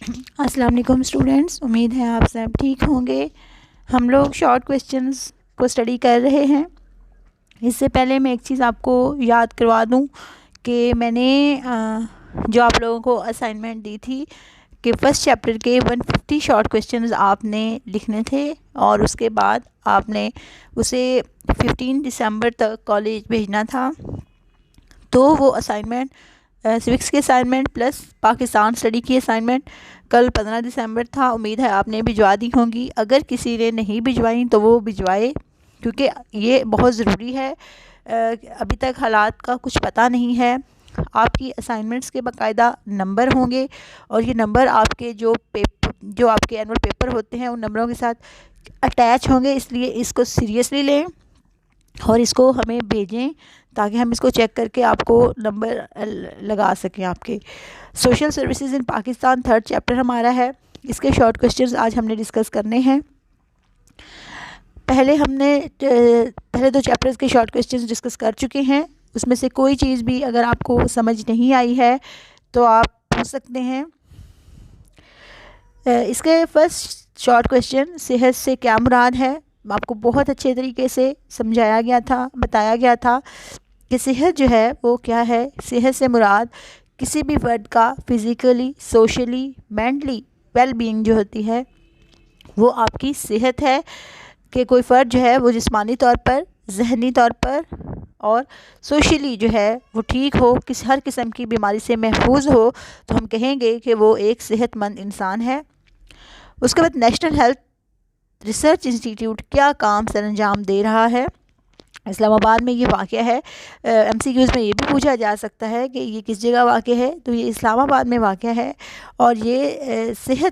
अस्सलाम वालेकुम स्टूडेंट्स, उम्मीद है आप सब ठीक होंगे। हम लोग शॉर्ट क्वेश्चंस को स्टडी कर रहे हैं। इससे पहले मैं एक चीज़ आपको याद करवा दूं कि मैंने जो आप लोगों को असाइनमेंट दी थी कि फ़र्स्ट चैप्टर के 150 शॉर्ट क्वेश्चंस आपने लिखने थे और उसके बाद आपने उसे 15 दिसंबर तक कॉलेज भेजना था। तो वो असाइनमेंट सिविक्स की असाइनमेंट प्लस पाकिस्तान स्टडी की असाइनमेंट कल 15 दिसंबर था। उम्मीद है आपने भिजवा दी होंगी। अगर किसी ने नहीं भिजवाई तो वो भिजवाए, क्योंकि ये बहुत ज़रूरी है। अभी तक हालात का कुछ पता नहीं है। आपकी असाइनमेंट्स के बाकायदा नंबर होंगे और ये नंबर आपके जो आपके एनुअल पेपर होते हैं उन नंबरों के साथ अटैच होंगे, इसलिए इसको सीरियसली लें और इसको हमें भेजें ताकि हम इसको चेक करके आपको नंबर लगा सकें। आपके social services in Pakistan third chapter हमारा है। इसके शॉर्ट क्वेश्चंस आज हमने डिस्कस करने हैं। पहले दो चैप्टर्स के शॉर्ट क्वेश्चंस डिस्कस कर चुके हैं। उसमें से कोई चीज़ भी अगर आपको समझ नहीं आई है तो आप पूछ सकते हैं। इसके फर्स्ट शॉर्ट क्वेश्चन, सेहत से क्या मुराद है, आपको बहुत अच्छे तरीके से समझाया गया था, बताया गया था कि सेहत जो है वो क्या है। सेहत से मुराद किसी भी फ़र्द का physically, socially, mentally well being जो होती है वो आपकी सेहत है। कि कोई फ़र्द जो है वो जिस्मानी तौर पर, ज़हनी तौर पर और सोशली जो है वो ठीक हो, हर किस्म की बीमारी से महफूज हो, तो हम कहेंगे कि वो एक सेहतमंद इंसान है। उसके बाद नेशनल हेल्थ रिसर्च इंस्टीट्यूट क्या काम सर अंजाम दे रहा है। इस्लामाबाद में ये वाक़या है। MCQs में ये भी पूछा जा सकता है कि ये किस जगह वाक़या है, तो ये इस्लामाबाद में वाक़या है। और ये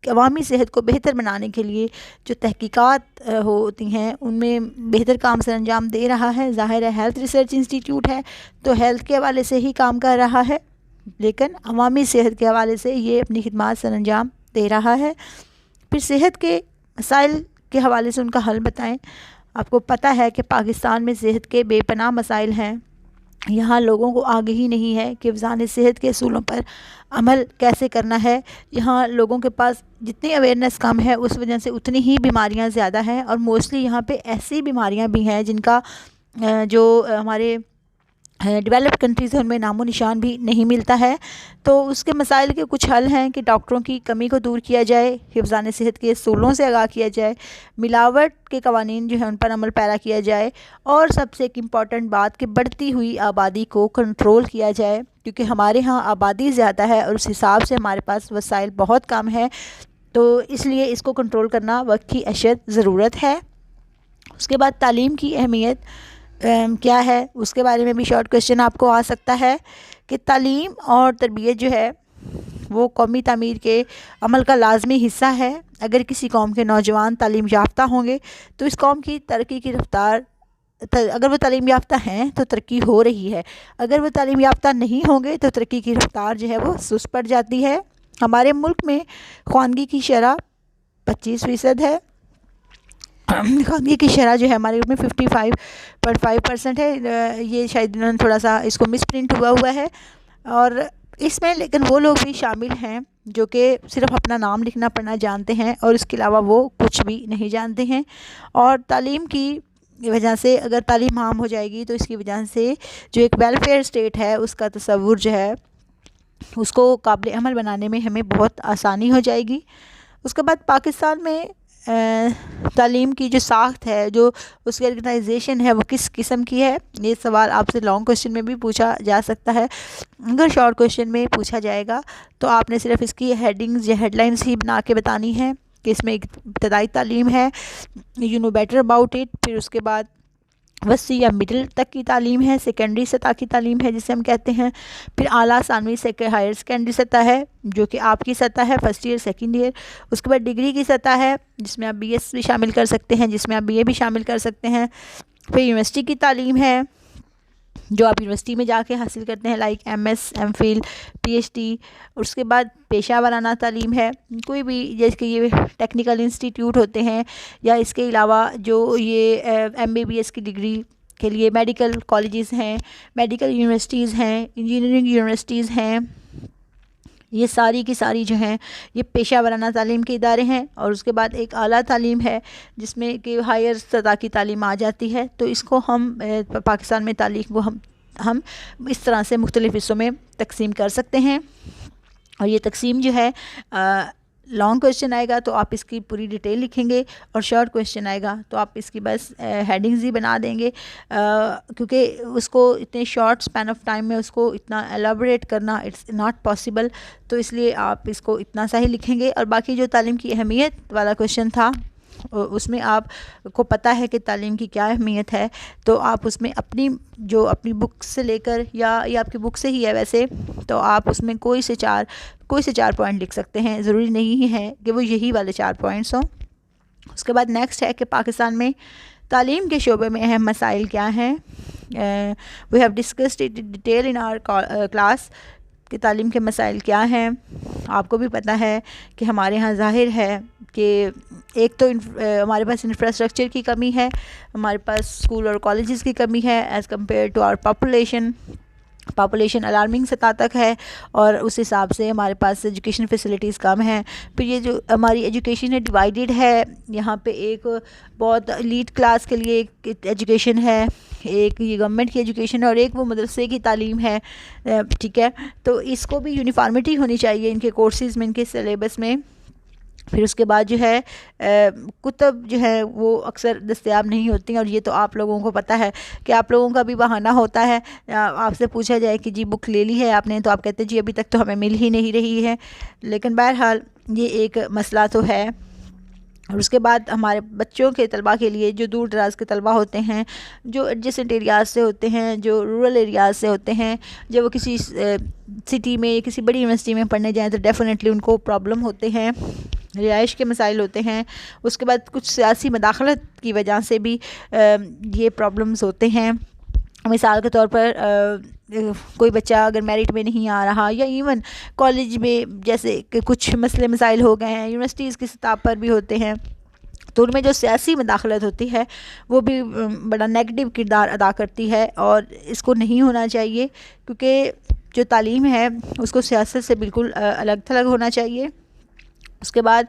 अवामी सेहत को बेहतर बनाने के लिए जो तहकीकात होती हैं उनमें बेहतर काम सर अंजाम दे रहा है। ज़ाहिर है हेल्थ रिसर्च इंस्टीट्यूट है तो हेल्थ के हवाले से ही काम कर रहा है, लेकिन अवामी सेहत के हवाले से ये अपनी खिदमत सर अंजाम दे रहा है। फिर सेहत के मसाइल के हवाले से उनका हल बताएं। आपको पता है कि पाकिस्तान में सेहत के बेपनाह मसाइल हैं। यहाँ लोगों को आगाही नहीं है कि वज़ान सेहत के असूलों पर अमल कैसे करना है। यहाँ लोगों के पास जितनी अवेयरनेस कम है उस वजह से उतनी ही बीमारियाँ ज़्यादा हैं और मोस्टली यहाँ पे ऐसी बीमारियाँ भी हैं जिनका जो हमारे डेवलप्ड कंट्रीज़ हैं उनमें नामो निशान भी नहीं मिलता है। तो उसके मसाइल के कुछ हल हैं कि डॉक्टरों की कमी को दूर किया जाए, हिफ़्ज़ान सेहत के असूलों से आगाह किया जाए, मिलावट के कवानीन जो है उन पर अमल पैरा किया जाए और सबसे एक इम्पॉर्टेंट बात कि बढ़ती हुई आबादी को कंट्रोल किया जाए, क्योंकि हमारे यहाँ आबादी ज़्यादा है और उस हिसाब से हमारे पास वसाइल बहुत कम है, तो इसलिए इसको कंट्रोल करना वक्त की अशद ज़रूरत है। उसके बाद तालीम की अहमियत क्या है, उसके बारे में भी शॉर्ट क्वेश्चन आपको आ सकता है कि तालीम और तरबियत जो है वो कौमी तामीर के अमल का लाजमी हिस्सा है। अगर किसी कौम के नौजवान तालीम याफ्ता होंगे तो इस कौम की तरक्की की रफ्तार, अगर वो तालीम याफ्ता हैं तो तरक्की हो रही है, अगर वो तालीम याफ्ता नहीं होंगे तो तरक्की की रफ्तार जो है वो सुस्त पड़ जाती है। हमारे मुल्क में ख्वानगी की शरह 25% है। ख्वानगी की शरह जो है हमारे में 55.5% है। ये शायद इन्होंने थोड़ा सा इसको मिसप्रिंट हुआ है और इसमें लेकिन वो लोग भी शामिल हैं जो कि सिर्फ अपना नाम लिखना पढ़ना जानते हैं और इसके अलावा वो कुछ भी नहीं जानते हैं। और तालीम की वजह से, अगर तालीम आम हो जाएगी तो इसकी वजह से जो एक वेलफेयर स्टेट है उसका तसव्वुर जो है उसको काबिल अमल बनाने में हमें बहुत आसानी हो जाएगी। उसके बाद पाकिस्तान में तालीम की जो साख्त है, जो उसकी ऑर्गेनाइजेशन है वो किस किस्म की है, ये सवाल आपसे लॉन्ग क्वेश्चन में भी पूछा जा सकता है। अगर शॉर्ट क्वेश्चन में पूछा जाएगा तो आपने सिर्फ इसकी हेडिंग्स या हेडलाइंस ही बना के बतानी है कि इसमें एक इब्तदाई तालीम है, you know better about it. फिर उसके बाद वसी या मिडिल तक की तालीम है, सेकेंडरी सतह की तालीम है जिसे हम कहते हैं। फिर आला सानवी से हायर सेकेंडरी सतह है जो कि आपकी सतह है, फर्स्ट ईयर सेकंड ईयर। उसके बाद डिग्री की सतह है जिसमें आप BS भी शामिल कर सकते हैं, जिसमें आप BA भी शामिल कर सकते हैं। फिर यूनिवर्सिटी की तालीम है जो आप यूनिवर्सिटी में जाके हासिल करते हैं, लाइक MS, MPhil, PhD। उसके बाद पेशा वाराना तालीम है, कोई भी जैसे कि ये टेक्निकल इंस्टीट्यूट होते हैं या इसके अलावा जो ये MBBS की डिग्री के लिए मेडिकल कॉलेजेस हैं, मेडिकल यूनिवर्सिटीज़ हैं, इंजीनियरिंग यूनिवर्सिटीज़ हैं, ये सारी की सारी जो हैं ये पेशा वराना तालीम के इदारे हैं। और उसके बाद एक आला तालीम है जिसमें कि हायर सतह की तालीम आ जाती है। तो इसको हम पाकिस्तान में तालीम को हम इस तरह से मुख्तलिफ़ हिस्सों में तकसीम कर सकते हैं। और ये तकसीम जो है लॉन्ग क्वेश्चन आएगा तो आप इसकी पूरी डिटेल लिखेंगे, और शॉर्ट क्वेश्चन आएगा तो आप इसकी बस हेडिंग्स ही बना देंगे, क्योंकि उसको इतने शॉर्ट स्पैन ऑफ टाइम में उसको इतना एलाबोरेट करना इट्स नॉट पॉसिबल। तो इसलिए आप इसको इतना सा ही लिखेंगे। और बाकी जो तालीम की अहमियत वाला क्वेश्चन था उसमें आपको पता है कि तालीम की क्या अहमियत है, तो आप उसमें अपनी बुक से लेकर या ये आपकी बुक से ही है वैसे, तो आप उसमें कोई से चार पॉइंट लिख सकते हैं। ज़रूरी नहीं है कि वो यही वाले 4 पॉइंट्स हों। उसके बाद नेक्स्ट है कि पाकिस्तान में तालीम के शोबे में अहम मसाइल क्या हैं। We have discussed it detail in our class कि तालीम के मसाइल क्या हैं। आपको भी पता है कि हमारे यहाँ ज़ाहिर है कि एक तो हमारे पास इंफ्रास्ट्रक्चर की कमी है, हमारे पास स्कूल और कॉलेजेस की कमी है as compare to our population alarming सतह तक है, और उस हिसाब से हमारे पास एजुकेशन फैसिलिटीज़ कम हैं। फिर ये जो हमारी एजुकेशन है डिवाइडेड है, यहाँ पे एक बहुत एलीट क्लास के लिए एक एजुकेशन है, एक ये गवर्नमेंट की एजुकेशन है, और एक वो मदरसे की तालीम है। ठीक है, तो इसको भी यूनिफॉर्मिटी होनी चाहिए इनके कोर्सेज़ में, इनके सिलेबस में। फिर उसके बाद जो है कुतब जो है वो अक्सर दस्तयाब नहीं होती हैं, और ये तो आप लोगों को पता है कि आप लोगों का भी बहाना होता है। आपसे पूछा जाए कि जी बुक ले ली है आपने, तो आप कहते हैं जी अभी तक तो हमें मिल ही नहीं रही है। लेकिन बहरहाल ये एक मसला तो है। और उसके बाद हमारे बच्चों के तलबा के लिए जो दूर दराज के तलबा होते हैं, जो एडजेसेंट एरियाज़ से होते हैं, जो रूरल एरियाज़ से होते हैं, जब वो किसी सिटी में किसी बड़ी यूनिवर्सिटी में पढ़ने जाएँ तो डेफ़िनेटली उनको प्रॉब्लम होते हैं, रिहाइश के मसाइल होते हैं। उसके बाद कुछ सियासी मदाखलत की वजह से भी ये प्रॉब्लम्स होते हैं। मिसाल के तौर पर कोई बच्चा अगर मेरिट में नहीं आ रहा, या इवन कॉलेज में जैसे कि कुछ मसले मसाइल हो गए हैं, यूनिवर्सिटीज़ की सतह पर भी होते हैं, तो उनमें जो सियासी मदाखलत होती है वो भी बड़ा नेगेटिव किरदार अदा करती है, और इसको नहीं होना चाहिए, क्योंकि जो तालीम है उसको सियासत से बिल्कुल अलग थलग होना चाहिए। उसके बाद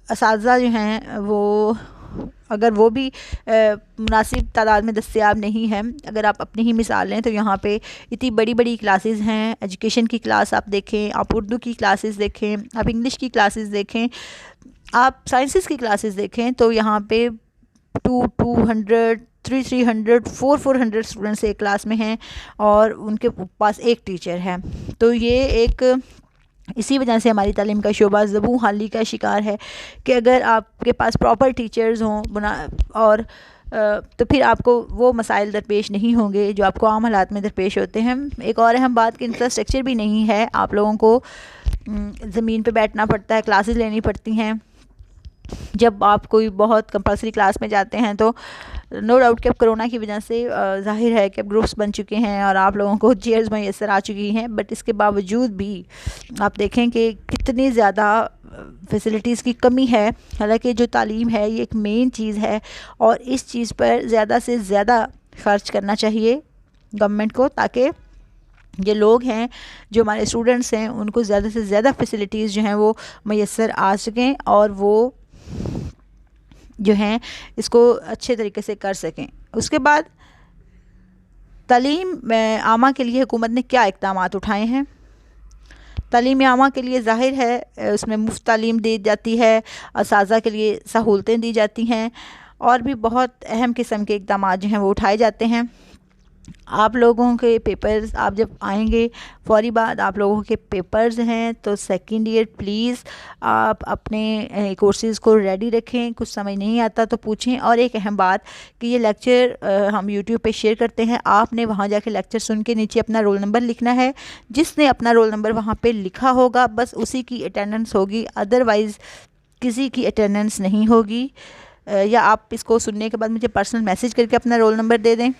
असातिज़ा जो हैं वो अगर वो भी मुनासिब तादाद में दस्तयाब नहीं है, अगर आप अपनी ही मिसाल लें तो यहाँ पे इतनी बड़ी बड़ी क्लासेस हैं। एजुकेशन की क्लास आप देखें, आप उर्दू की क्लासेस देखें, आप इंग्लिश की क्लासेस देखें, आप साइंसेस की क्लासेस देखें, तो यहाँ पे 200 300 400 स्टूडेंट्स एक क्लास में हैं, और उनके पास एक टीचर है। तो ये एक इसी वजह से हमारी तालीम का शोबा ज़बूं हाली का शिकार है कि अगर आपके पास प्रॉपर टीचर्स हों और तो फिर आपको वो मसाइल दरपेश नहीं होंगे जो आपको आम हालात में दरपेश होते हैं। एक और अहम बात कि इंफ्रास्ट्रक्चर भी नहीं है, आप लोगों को ज़मीन पे बैठना पड़ता है, क्लासेस लेनी पड़ती हैं। जब आप कोई बहुत कंपल्सरी क्लास में जाते हैं तो नो डाउट कि अब कोरोना की वजह से ज़ाहिर है कि अब ग्रुप्स बन चुके हैं और आप लोगों को चेयर्स मैसर आ चुकी हैं, बट इसके बावजूद भी आप देखें कि कितनी ज़्यादा फैसिलिटीज़ की कमी है। हालांकि जो तालीम है ये एक मेन चीज़ है और इस चीज़ पर ज़्यादा से ज़्यादा ख़र्च करना चाहिए गवर्नमेंट को, ताकि ये लोग हैं जो हमारे स्टूडेंट्स हैं उनको ज़्यादा से ज़्यादा फैसिलिटीज़ जो हैं वो मैसर आ सकें और वो जो हैं इसको अच्छे तरीके से कर सकें। उसके बाद तालीम आमा के लिए हुकूमत ने क्या इक़दाम उठाए हैं। तालीम आमा के लिए ज़ाहिर है उसमें मुफ्त तालीम दी जाती है, असातिज़ा के लिए सहूलतें दी जाती हैं और भी बहुत अहम किस्म के इक़दाम जो हैं वो उठाए जाते हैं। आप लोगों के पेपर्स आप जब आएंगे फ़ौरी बाद आप लोगों के पेपर्स हैं तो सेकंड ईयर प्लीज़ आप अपने कोर्सेज़ को रेडी रखें। कुछ समझ नहीं आता तो पूछें। और एक अहम बात कि ये लेक्चर हम यूट्यूब पे शेयर करते हैं, आपने वहाँ जाके लेक्चर सुन के नीचे अपना रोल नंबर लिखना है। जिसने अपना रोल नंबर वहाँ पे लिखा होगा बस उसी की अटेंडेंस होगी, अदरवाइज़ किसी की अटेंडेंस नहीं होगी। या आप इसको सुनने के बाद मुझे पर्सनल मैसेज करके अपना रोल नंबर दे दें।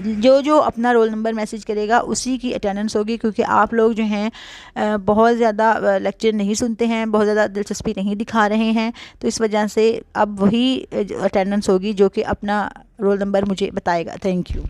जो अपना रोल नंबर मैसेज करेगा उसी की अटेंडेंस होगी, क्योंकि आप लोग जो हैं बहुत ज़्यादा लेक्चर नहीं सुनते हैं, बहुत ज़्यादा दिलचस्पी नहीं दिखा रहे हैं, तो इस वजह से अब वही अटेंडेंस होगी जो कि अपना रोल नंबर मुझे बताएगा। Thank you.